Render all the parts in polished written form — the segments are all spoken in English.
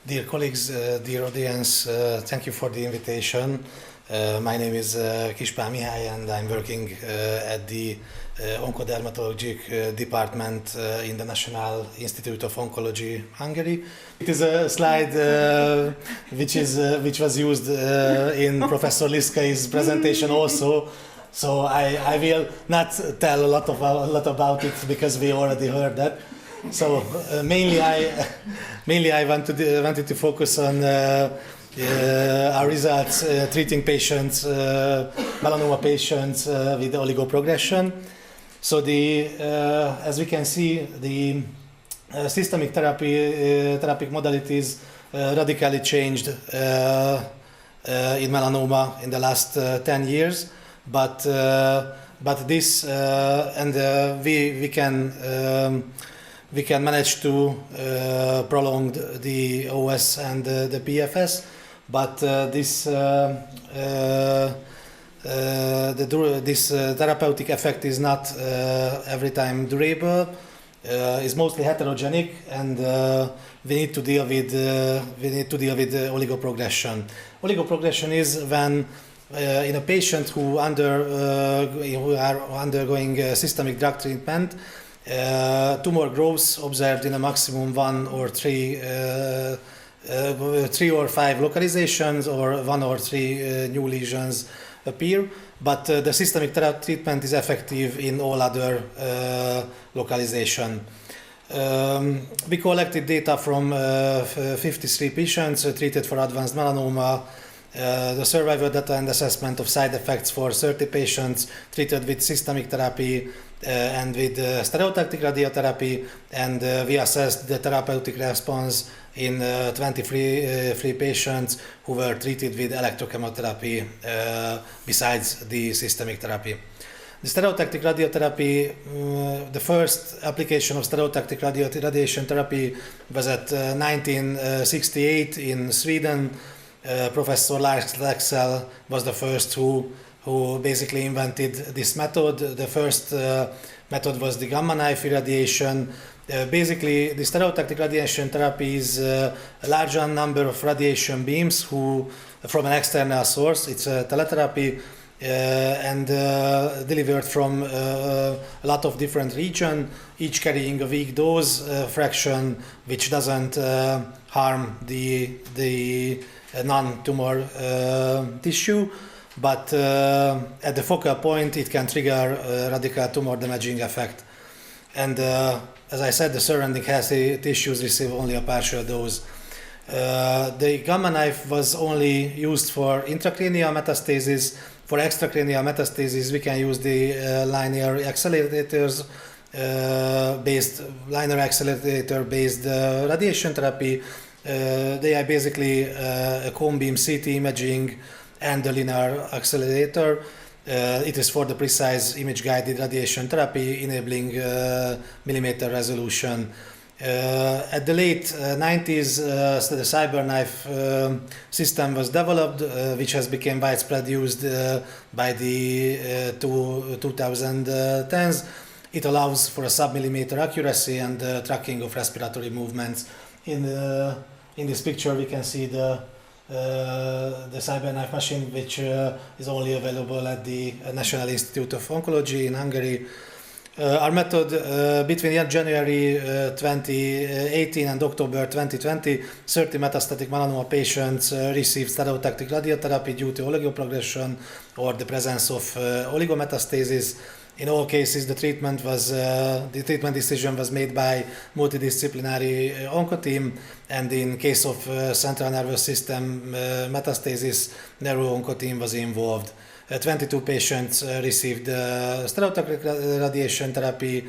Dear colleagues, dear audience, thank you for the invitation. My name is Kispál Mihály and I'm working at the Oncotherapy department in the National Institute of Oncology, Hungary. It is a slide which was used in Professor Liszkai's presentation also. So I will not tell a lot about it because we already heard that. So mainly I wanted to focus on our results treating patients, melanoma patients with oligoprogression. So as we can see, the systemic therapeutic modalities radically changed in melanoma in the last 10 years. But this we can manage to prolong the OS and the PFS, but this therapeutic effect is not every time durable. Is mostly heterogenic, and we need to deal with oligoprogression. Oligoprogression is when in a patient who are undergoing systemic drug treatment, tumor growth observed in a maximum 1 or 3 or 5 localizations, or 1 or 3 new lesions appear, but the systemic treatment is effective in all other localization. We collected data from 53 patients treated for advanced melanoma, the survival data and assessment of side effects for 30 patients treated with systemic therapy and with stereotactic radiotherapy, and we assessed the therapeutic response in 23 patients who were treated with electrochemotherapy besides the systemic therapy. The stereotactic radiotherapy, the first application of stereotactic radiation therapy was at 1968 in Sweden. Professor Lars Leksell was the first who basically invented this method. The first method was the gamma knife irradiation. Basically, the stereotactic radiation therapy is a larger number of radiation beams from an external source. It's a teletherapy and delivered from a lot of different regions, each carrying a weak dose fraction, which doesn't harm the non-tumor tissue. But at the focal point, it can trigger a radical tumor damaging effect. And as I said, the surrounding healthy tissues receive only a partial dose. The gamma knife was only used for intracranial metastasis. For extracranial metastasis, we can use the linear accelerator based radiation therapy. They are basically a cone beam CT imaging and the linear accelerator. It is for the precise image-guided radiation therapy, enabling millimeter resolution. At the late 90s, the CyberKnife system was developed, which has become widespread used by the 2010s. It allows for a sub-millimeter accuracy and tracking of respiratory movements. In this picture, we can see the CyberKnife machine, which is only available at the National Institute of Oncology in Hungary. Our method between January 2018 and October 2020, 30 metastatic melanoma patients received stereotactic radiotherapy due to oligoprogression or the presence of oligometastasis. In all cases, the treatment decision was made by multidisciplinary onco team, and in case of central nervous system metastasis, neuro-onco team was involved. 22 patients received stereotactic radiation therapy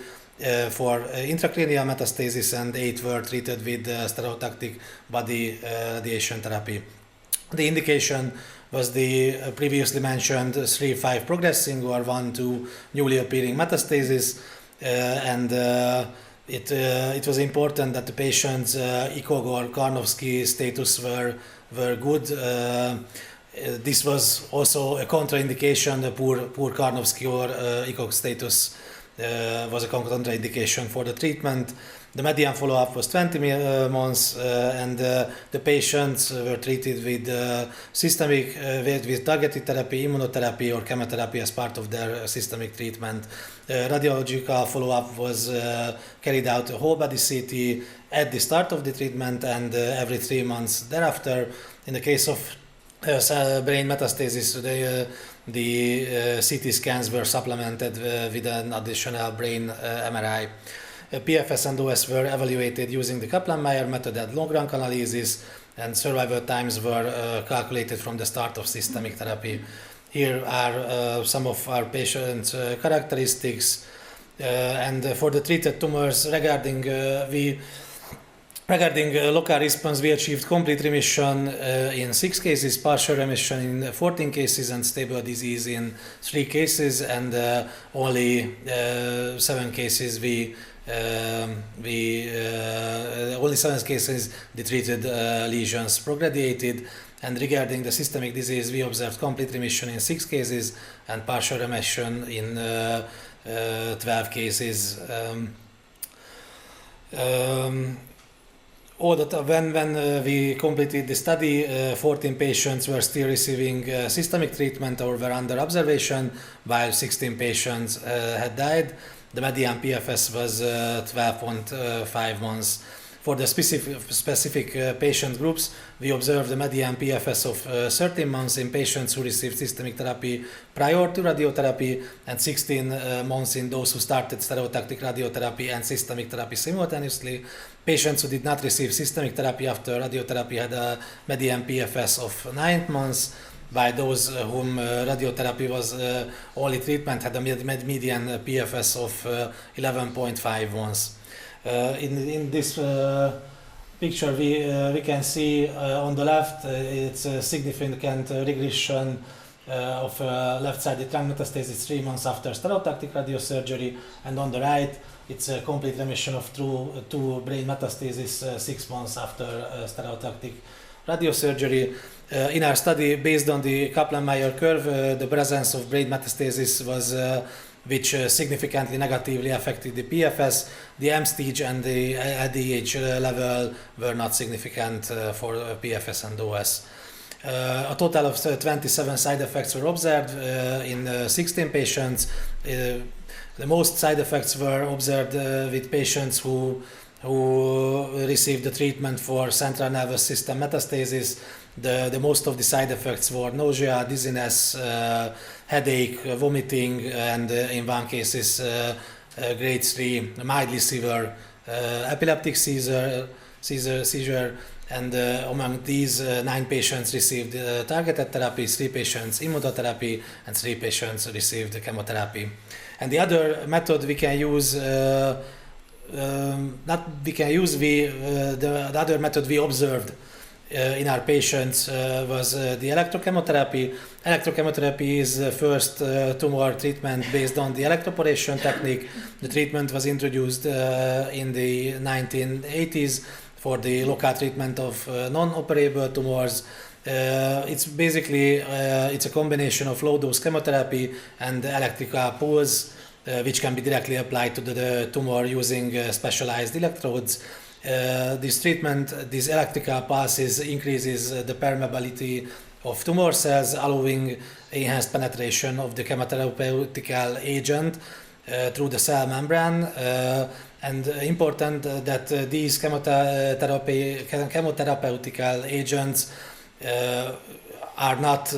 for intracranial metastasis, and 8 were treated with stereotactic body radiation therapy. The indication was the previously mentioned 3-5 progressing or 1-2 newly appearing metastasis, and it was important that the patient's ECOG or Karnofsky status were good. This was also a contraindication. The poor Karnofsky or ECOG status was a contraindication for the treatment. The median follow-up was 20 months, and the patients were treated with systemic, with targeted therapy, immunotherapy, or chemotherapy as part of their systemic treatment. Radiological follow-up was carried out whole body CT at the start of the treatment and every 3 months thereafter. In the case of brain metastasis, the CT scans were supplemented with an additional brain MRI. PFS and OS were evaluated using the Kaplan-Meier method and long-rank analysis, and survival times were calculated from the start of systemic therapy. Here are some of our patients' characteristics, and for the treated tumors, regarding local response, we achieved complete remission in 6 cases, partial remission in 14 cases, and stable disease in 3 cases, and only 7 cases only 7 cases the treated lesions progrediated. And regarding the systemic disease, we observed complete remission in 6 cases and partial remission in 12 cases. When we completed the study, 14 patients were still receiving systemic treatment or were under observation, while 16 patients had died. The median PFS was 12.5 months. For the specific patient groups, we observed the median PFS of 13 months in patients who received systemic therapy prior to radiotherapy, and 16 months in those who started stereotactic radiotherapy and systemic therapy simultaneously. Patients who did not receive systemic therapy after radiotherapy had a median PFS of 9 months, by those whom radiotherapy was only treatment had a median PFS of 11.5 months. In this picture, we can see on the left it's a significant regression of left-sided trunk metastasis 3 months after stereotactic radiosurgery, and on the right it's a complete remission of two brain metastasis 6 months after stereotactic radiosurgery. In our study, based on the Kaplan-Meier curve, the presence of brain metastasis was which significantly negatively affected the PFS. The M stage and the LDH level were not significant for PFS and OS. A total of 27 side effects were observed in 16 patients. The most side effects were observed with patients who received the treatment for central nervous system metastasis. The most of the side effects were nausea, dizziness, headache, vomiting, and in one case grade 3 mildly severe epileptic seizure. And among these, 9 patients received targeted therapy, 3 patients immunotherapy, and 3 patients received chemotherapy. And the other method we can use, the other method we observed in our patients was the electrochemotherapy. Electrochemotherapy is the first tumor treatment based on the electroporation technique. The treatment was introduced in the 1980s for the local treatment of non-operable tumors. It's basically it's a combination of low-dose chemotherapy and electrical pulse, which can be directly applied to the tumor using specialized electrodes. This treatment, these electrical pulses, increases the permeability of tumor cells, allowing enhanced penetration of the chemotherapeutical agent through the cell membrane. And important that these chemotherapeutical agents are not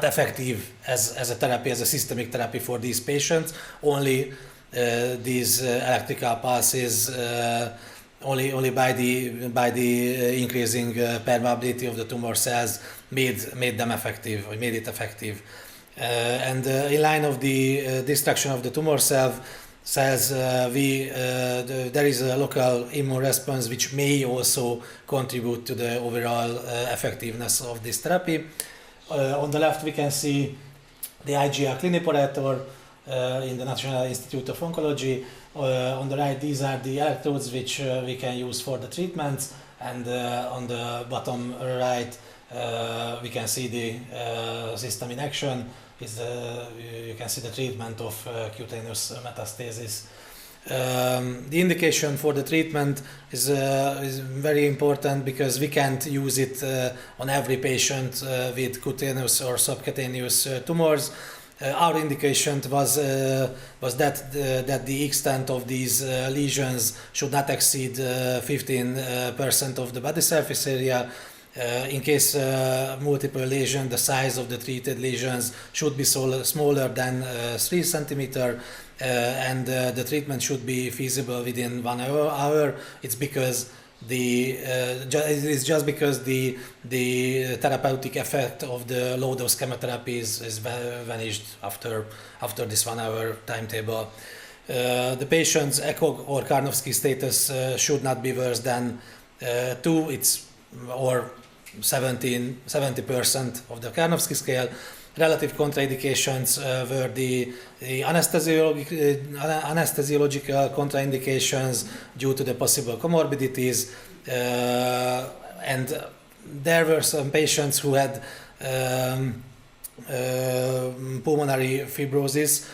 effective as a therapy, as a systemic therapy for these patients. Only these electrical pulses, only by the increasing permeability of the tumor cells made it effective. And in line of the destruction of the tumor cells, there is a local immune response which may also contribute to the overall effectiveness of this therapy. On the left we can see the IGR cliniparator in the National Institute of Oncology. On the right, these are the electrodes which we can use for the treatments, and on the bottom right we can see the system in action. You can see the treatment of cutaneous metastasis. The indication for the treatment is very important because we can't use it on every patient with cutaneous or subcutaneous tumors. Our indication was that the extent of these lesions should not exceed 15% of the body surface area. In case multiple lesion, the size of the treated lesions should be smaller than 3 centimeter, and the treatment should be feasible within 1 hour. It's because it's just because the therapeutic effect of the low dose chemotherapy is vanished after this 1 hour timetable. The patient's echo or Karnofsky status should not be worse than 2, or 70% of the Karnofsky scale. Relative contraindications were the anesthesiological contraindications due to the possible comorbidities, and there were some patients who had pulmonary fibrosis.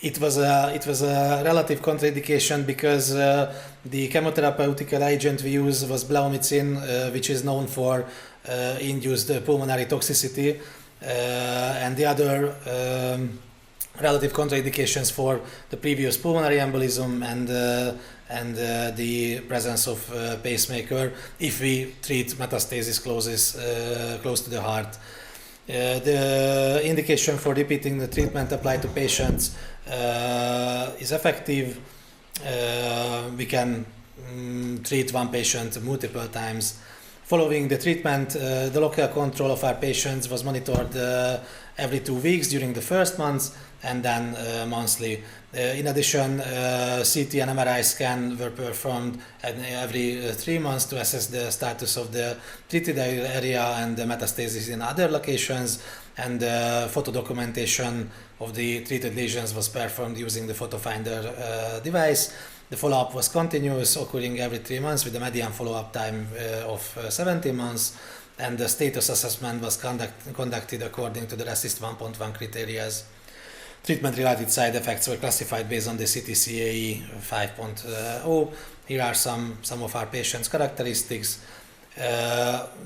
It was a relative contraindication because the chemotherapeutic agent we used was bleomycin, which is known for induced pulmonary toxicity. And the other relative contraindications for the previous pulmonary embolism and the presence of pacemaker if we treat metastasis close to the heart. The indication for repeating the treatment applied to patients is effective. We can treat one patient multiple times. Following the treatment, the local control of our patients was monitored every 2 weeks during the first months and then monthly. In addition, CT and MRI scan were performed every 3 months to assess the status of the treated area and the metastasis in other locations, and photo documentation of the treated lesions was performed using the photo finder device. The follow-up was continuous, occurring every 3 months with a median follow-up time of 17 months, and the status assessment was conducted according to the RECIST 1.1 criteria. Treatment-related side effects were classified based on the CTCAE 5.0. Here are some of our patients' characteristics.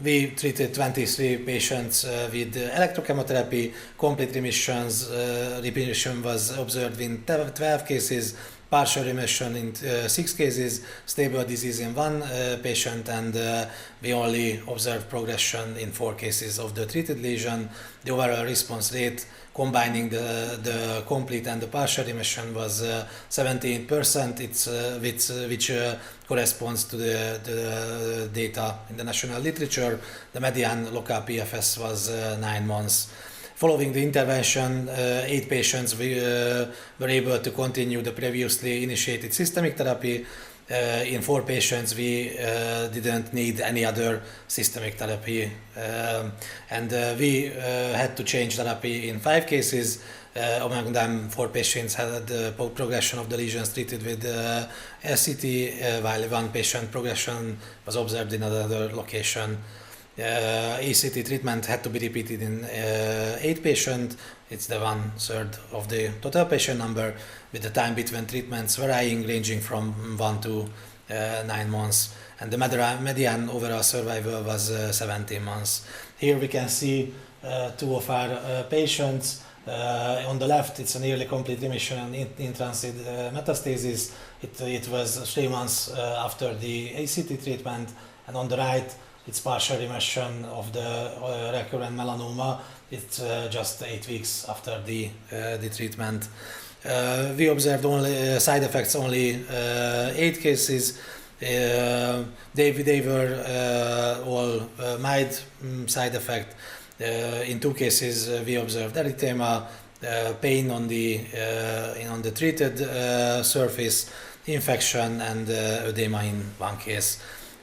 We treated 23 patients with electrochemotherapy. Complete remission was observed in 12 cases, partial remission in 6 cases, stable disease in 1 patient, and we only observed progression in 4 cases of the treated lesion. The overall response rate, combining the complete and the partial remission, was 78%, which corresponds to the data in the national literature. The median local PFS was 9 months. Following the intervention, 8 patients were able to continue the previously initiated systemic therapy. In 4 patients, we didn't need any other systemic therapy, and we had to change therapy in 5 cases. Among them, 4 patients had progression of the lesions treated with SCT, while 1 patient progression was observed in another location. ECT treatment had to be repeated in 8 patients. It's the 1/3 of the total patient number, with the time between treatments varying, ranging from 1 to 9 months. And the median overall survival was 17 months. Here we can see 2 of our patients. On the left, it's a nearly complete remission in transit metastasis. It was 3 months after the ACT treatment, and on the right, it's partial remission of the recurrent melanoma. It's just 8 weeks after the treatment. We observed only side effects only 8 cases. They were all mild side effect. In 2 cases, we observed erythema, pain on the treated surface, infection, and edema in 1 case.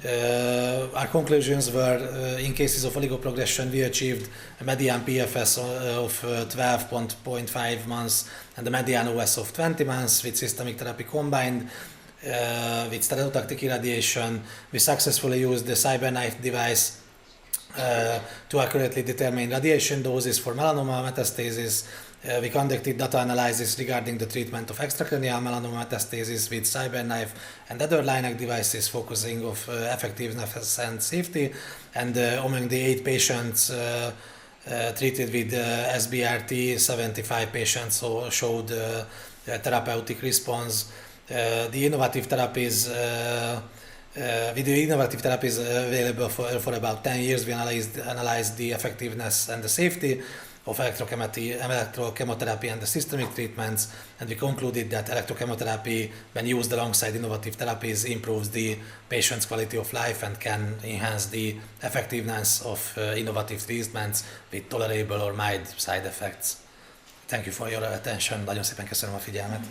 Our conclusions were, in cases of oligoprogression, we achieved a median PFS of 12.5 months and a median OS of 20 months with systemic therapy combined with stereotactic irradiation. We successfully used the CyberKnife device to accurately determine radiation doses for melanoma metastasis, We conducted data analysis regarding the treatment of extracranial melanoma metastasis with CyberKnife and other LINAC devices focusing of effectiveness and safety. And among the 8 patients treated with SBRT, 75 patients showed therapeutic response. The innovative therapies available for about 10 years, we analyzed the effectiveness and the safety of electrochemotherapy and the systemic treatments, and we concluded that electrochemotherapy, when used alongside innovative therapies, improves the patient's quality of life and can enhance the effectiveness of innovative treatments with tolerable or mild side effects. Thank you for your attention. Nagyon szépen köszönöm a figyelmet.